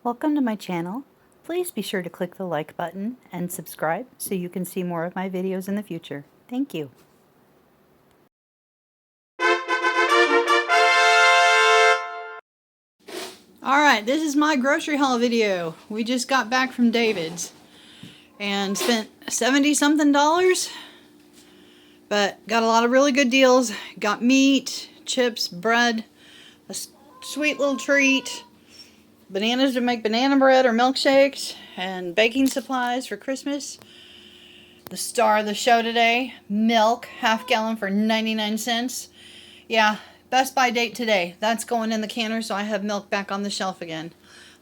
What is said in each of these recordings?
Welcome to my channel. Please be sure to click the like button and subscribe so you can see more of my videos in the future. Thank you. Alright, this is my grocery haul video. We just got back from David's and spent $70-something, but got a lot of really good deals. Got meat, chips, bread, a sweet little treat, bananas to make banana bread or milkshakes, and baking supplies for Christmas. The star of the show today, milk, half gallon for 99 cents. Yeah, Best By date today. That's going in the canner so I have milk back on the shelf again.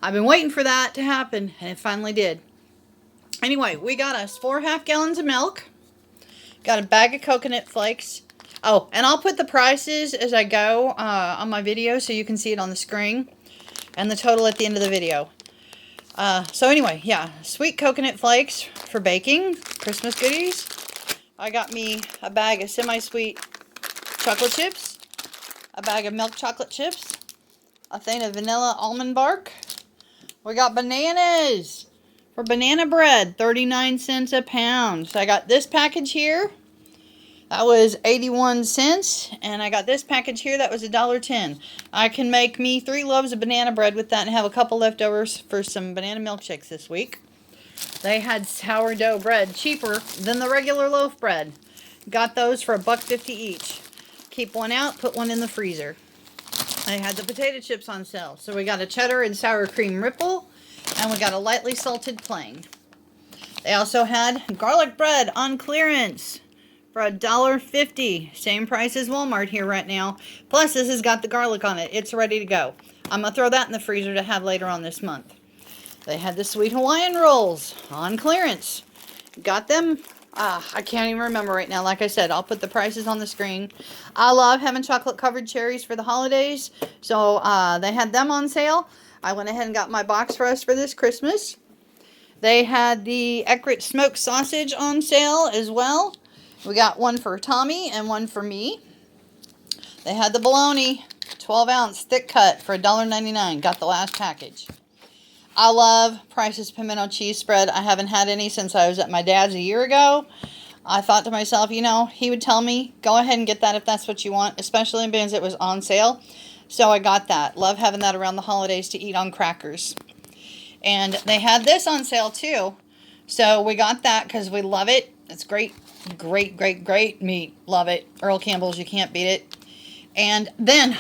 I've been waiting for that to happen, and it finally did. Anyway, we got us 4 half gallons of milk. Got a bag of coconut flakes. Oh, and I'll put the prices as I go on my video so you can see it on the screen. And the total at the end of the video. So anyway, yeah, sweet coconut flakes for baking, Christmas goodies. I got me a bag of semi-sweet chocolate chips, a bag of milk chocolate chips, a thing of vanilla almond bark. We got bananas for banana bread, 39 cents a pound. So I got this package here. That was 81 cents, and I got this package here, that was $1.10. I can make me 3 loaves of banana bread with that and have a couple leftovers for some banana milkshakes this week. They had sourdough bread, cheaper than the regular loaf bread. Got those for $1.50 each. Keep one out, put one in the freezer. They had the potato chips on sale, so we got a cheddar and sour cream ripple, and we got a lightly salted plain. They also had garlic bread on clearance for $1.50. Same price as Walmart here right now. Plus, this has got the garlic on it. It's ready to go. I'm going to throw that in the freezer to have later on this month. They had the sweet Hawaiian rolls on clearance. Got them. I can't even remember right now. Like I said, I'll put the prices on the screen. I love having chocolate covered cherries for the holidays. So they had them on sale. I went ahead and got my box for us for this Christmas. They had the Eckrich smoked sausage on sale as well. We got one for Tommy and one for me. They had the bologna, 12-ounce thick cut for $1.99. Got the last package. I love Price's pimento cheese spread. I haven't had any since I was at my dad's a year ago. I thought to myself, you know, he would tell me, go ahead and get that if that's what you want, especially because it was on sale. So I got that. Love having that around the holidays to eat on crackers. And they had this on sale too. So we got that because we love it. It's great. Great, great, great meat. Love it. Earl Campbell's, you can't beat it. And then,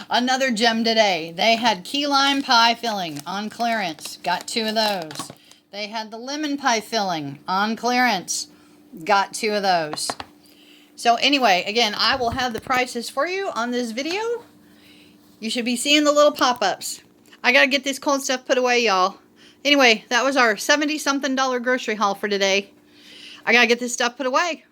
another gem today. They had key lime pie filling on clearance. Got 2 of those. They had the lemon pie filling on clearance. Got 2 of those. So anyway, again, I will have the prices for you on this video. You should be seeing the little pop-ups. I got to get this cold stuff put away, y'all. Anyway, that was our $70-something grocery haul for today. I gotta get this stuff put away.